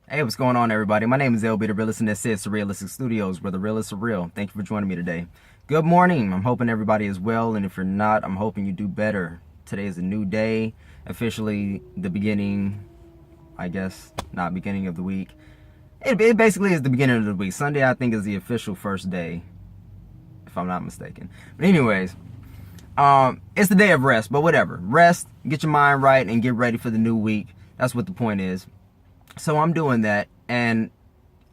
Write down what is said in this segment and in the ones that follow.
Hey, what's going on, everybody? My name is Elwood, the realist, and this is the Realistic Studios, where the realists are real. Thank you for joining me today. Good morning. I'm hoping everybody is well, and if you're not, I'm hoping you do better. Today is a new day, officially the beginning, I guess, not beginning of the week. It basically is the beginning of the week. Sunday, I think, is the official first day, if I'm not mistaken. But anyways, it's the day of rest, but whatever. Rest, get your mind right, and get ready for the new week. That's what the point is. So I'm doing that, and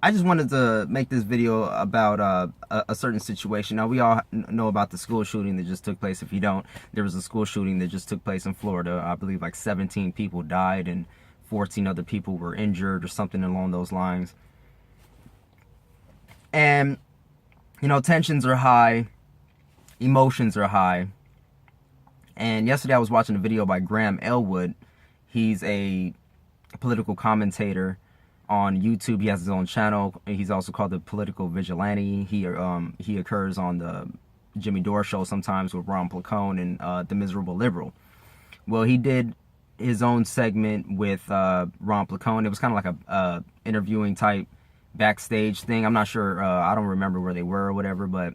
I just wanted to make this video about a certain situation. Now, we all know about the school shooting that just took place. If you don't, there was a school shooting that just took place in Florida. I believe like 17 people died and 14 other people were injured or something along those lines. And, you know, tensions are high, emotions are high. And yesterday I was watching a video by Elwood. He's a political commentator on YouTube. He has his own channel. He's also called the Political Vigilante. He occurs on the Jimmy Dore show sometimes with Ron Placone and The Miserable Liberal. Well, he did his own segment with Ron Placone. It was kind of like a interviewing type backstage thing. I'm not sure. I don't remember where they were or whatever, but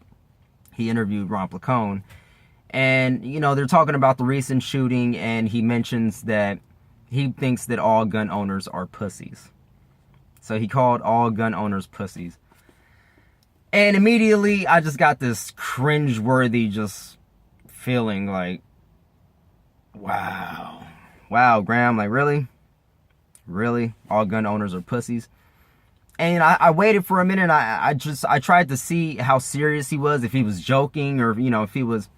he interviewed Ron Placone. And, you know, they're talking about the recent shooting, and he mentions that he thinks that all gun owners are pussies. So he called all gun owners pussies. And immediately I just got this cringe-worthy just feeling like, wow. Wow, Graham, like, really? Really? All gun owners are pussies? And I waited for a minute. I tried to see how serious he was, if he was joking or, you know, if he was...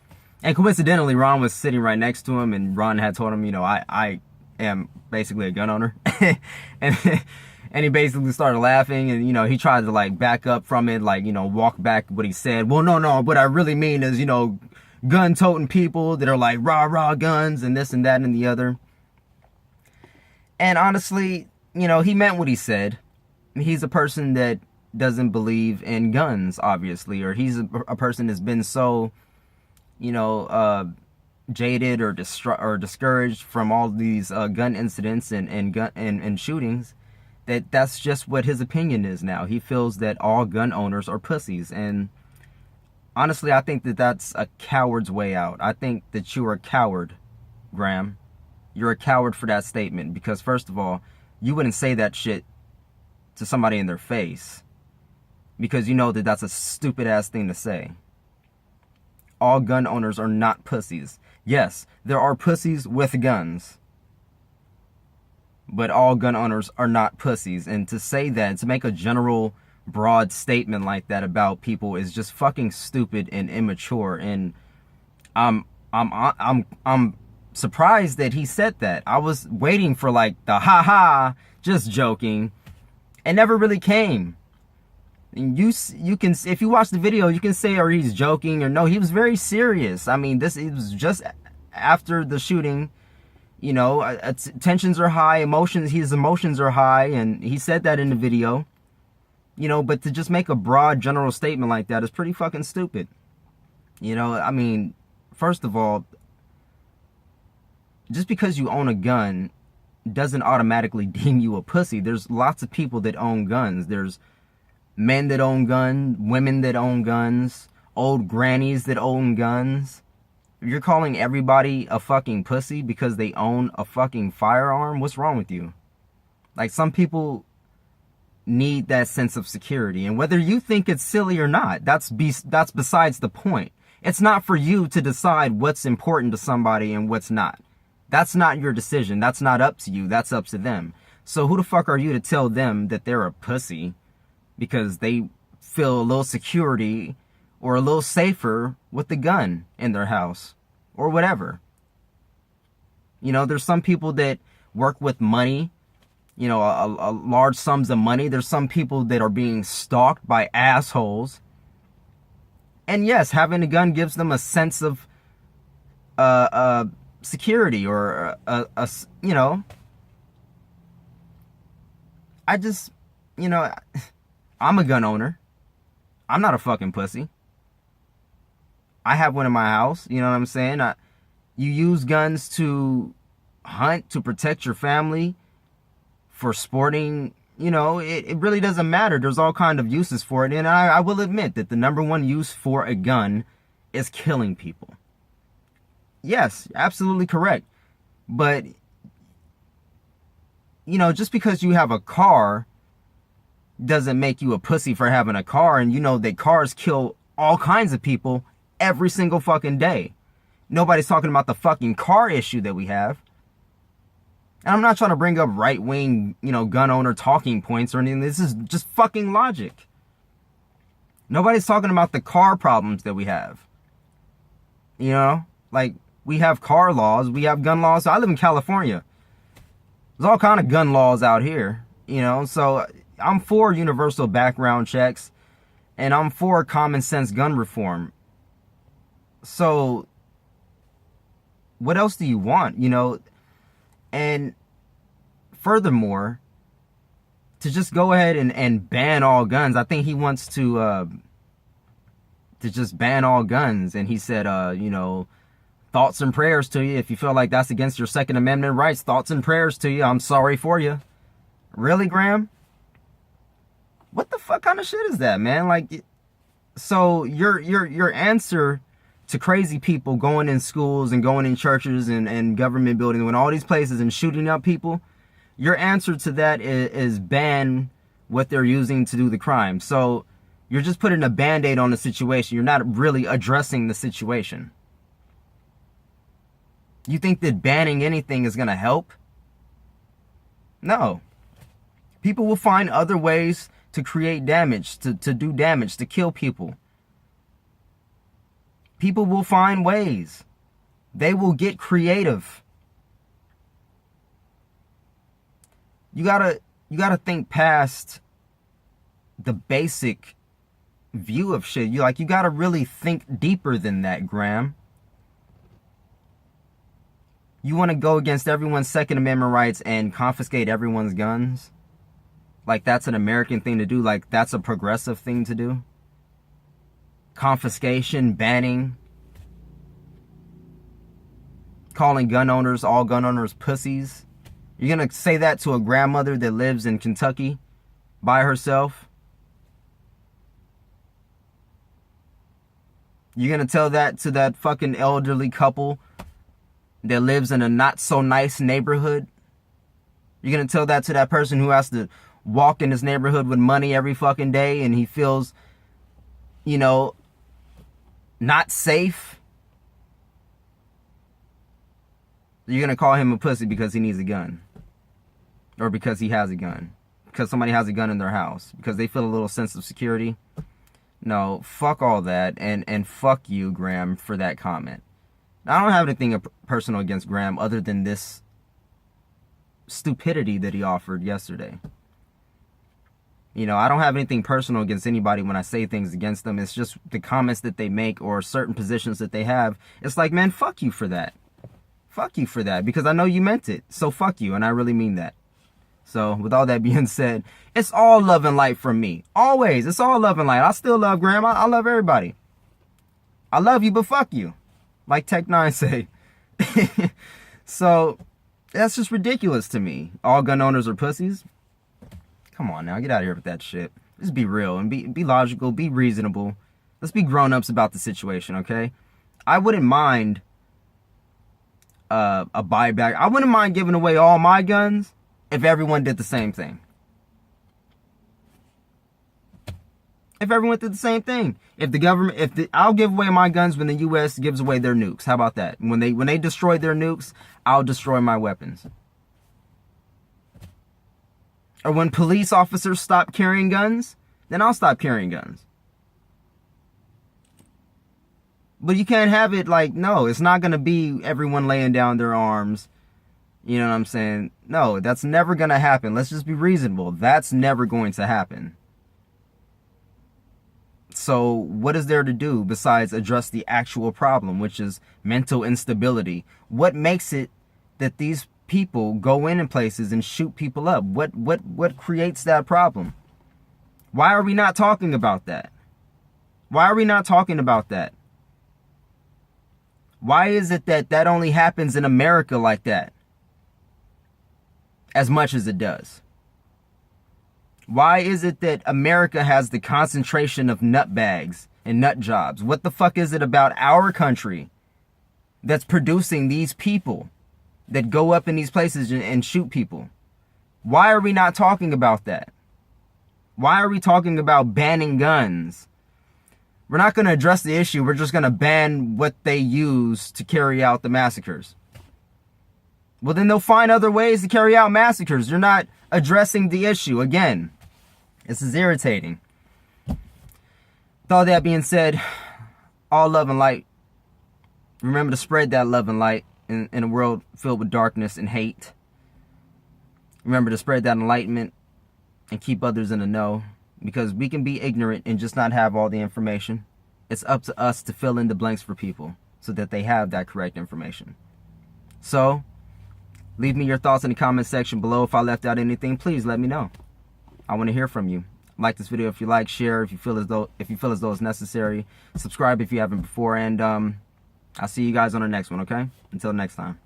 And coincidentally, Ron was sitting right next to him, and Ron had told him, you know, I am basically a gun owner. and he basically started laughing, and, you know, he tried to, like, back up from it, like, you know, walk back what he said. Well, no, what I really mean is, you know, gun-toting people that are like rah guns and this and that and the other. And honestly, you know, he meant what he said. He's a person that doesn't believe in guns, obviously, or he's a person that's been so, you know, jaded or discouraged from all these gun incidents and shootings, that's just what his opinion is now. He feels that all gun owners are pussies, and honestly, I think that that's a coward's way out. I think that you're a coward, Graham. You're a coward for that statement, because first of all, you wouldn't say that shit to somebody in their face, because you know that that's a stupid ass thing to say. All gun owners are not pussies. Yes, there are pussies with guns, but all gun owners are not pussies. And to say that, to make a general, broad statement like that about people is just fucking stupid and immature. And I'm surprised that he said that. I was waiting for like the ha, just joking, and never really came. You can, if you watch the video, you can say, or he's joking, or no, he was very serious. I mean, it was just after the shooting, you know, tensions are high, his emotions are high, and he said that in the video, you know, but to just make a broad general statement like that is pretty fucking stupid. You know, I mean, first of all, just because you own a gun doesn't automatically deem you a pussy. There's lots of people that own guns. There's men that own guns, women that own guns, old grannies that own guns. If you're calling everybody a fucking pussy because they own a fucking firearm, what's wrong with you? Like, some people need that sense of security, and whether you think it's silly or not, that's besides the point. It's not for you to decide what's important to somebody and what's not. That's not your decision. That's not up to you. That's up to them. So who the fuck are you to tell them that they're a pussy because they feel a little security or a little safer with the gun in their house or whatever? You know, there's some people that work with money, you know, a large sums of money. There's some people that are being stalked by assholes. And yes, having a gun gives them a sense of security, or you know, I just, you know, I'm a gun owner. I'm not a fucking pussy. I have one in my house. You know what I'm saying? You use guns to hunt, to protect your family, for sporting it really doesn't matter. There's all kind of uses for it. And I will admit that the number one use for a gun is killing people. Yes, absolutely correct. But, just because you have a car doesn't make you a pussy for having a car. And you know that cars kill all kinds of people every single fucking day. Nobody's talking about the fucking car issue that we have. And I'm not trying to bring up right-wing, gun owner talking points or anything. This is just fucking logic. Nobody's talking about the car problems that we have. Like, we have car laws, we have gun laws. So I live in California. There's all kind of gun laws out here, So I'm for universal background checks, and I'm for common sense gun reform. So what else do you want, And furthermore, to just go ahead and ban all guns. I think he wants to just ban all guns. And he said, thoughts and prayers to you. If you feel like that's against your Second Amendment rights, thoughts and prayers to you. I'm sorry for you. Really, Graham? What the fuck kind of shit is that, man? Like, so your answer to crazy people going in schools and going in churches and government buildings and all these places and shooting up people, your answer to that is ban what they're using to do the crime. So you're just putting a band-aid on the situation. You're not really addressing the situation. You think that banning anything is going to help? No. People will find other ways to create damage, to do damage, to kill people. People will find ways. They will get creative. You gotta think past the basic view of shit. You gotta really think deeper than that, Graham. You want to go against everyone's Second Amendment rights and confiscate everyone's guns? Like that's an American thing to do? Like that's a progressive thing to do? Confiscation, banning, calling all gun owners pussies. You're going to say that to a grandmother that lives in Kentucky by herself? You're going to tell that to that fucking elderly couple that lives in a not so nice neighborhood? You're going to tell that to that person who has to walk in his neighborhood with money every fucking day and he feels, not safe? You're going to call him a pussy because he needs a gun. Or because he has a gun. Because somebody has a gun in their house. Because they feel a little sense of security. No, fuck all that. And fuck you, Graham, for that comment. I don't have anything personal against Graham other than this stupidity that he offered yesterday. I don't have anything personal against anybody when I say things against them. It's just the comments that they make or certain positions that they have. It's like, man, fuck you for that. Fuck you for that, because I know you meant it. So fuck you, and I really mean that. So with all that being said, it's all love and light from me. Always, it's all love and light. I still love Graham. I love everybody. I love you, but fuck you. Like Tech 9 say. So that's just ridiculous to me. All gun owners are pussies. Come on now, get out of here with that shit. Just be real and be logical, be reasonable. Let's be grown-ups about the situation, okay? I wouldn't mind a buyback. I wouldn't mind giving away all my guns if everyone did the same thing. If everyone did the same thing. If the government, I'll give away my guns when the U.S. gives away their nukes. How about that? When they destroy their nukes, I'll destroy my weapons. Or when police officers stop carrying guns, then I'll stop carrying guns. But you can't have it like, no, it's not going to be everyone laying down their arms. You know what I'm saying? No, that's never going to happen. Let's just be reasonable. That's never going to happen. So what is there to do besides address the actual problem, which is mental instability? What makes it that these people go in places and shoot people up? What creates that problem? Why are we not talking about that? Why are we not talking about that? Why is it that only happens in America like that? As much as it does. Why is it that America has the concentration of nutbags and nut jobs? What the fuck is it about our country that's producing these people that go up in these places and shoot people? Why are we not talking about that? Why are we talking about banning guns? We're not going to address the issue. We're just going to ban what they use to carry out the massacres. Well, then they'll find other ways to carry out massacres. You're not addressing the issue. Again, this is irritating. With all that being said, all love and light. Remember to spread that love and light in a world filled with darkness and hate. Remember to spread that enlightenment and keep others in the know, because we can be ignorant and just not have all the information. It's up to us to fill in the blanks for people so that they have that correct information. So, leave me your thoughts in the comment section below. If I left out anything, please let me know. I want to hear from you. Like this video if you like, share if you feel as though it's necessary, subscribe if you haven't before, and I'll see you guys on the next one, okay? Until next time.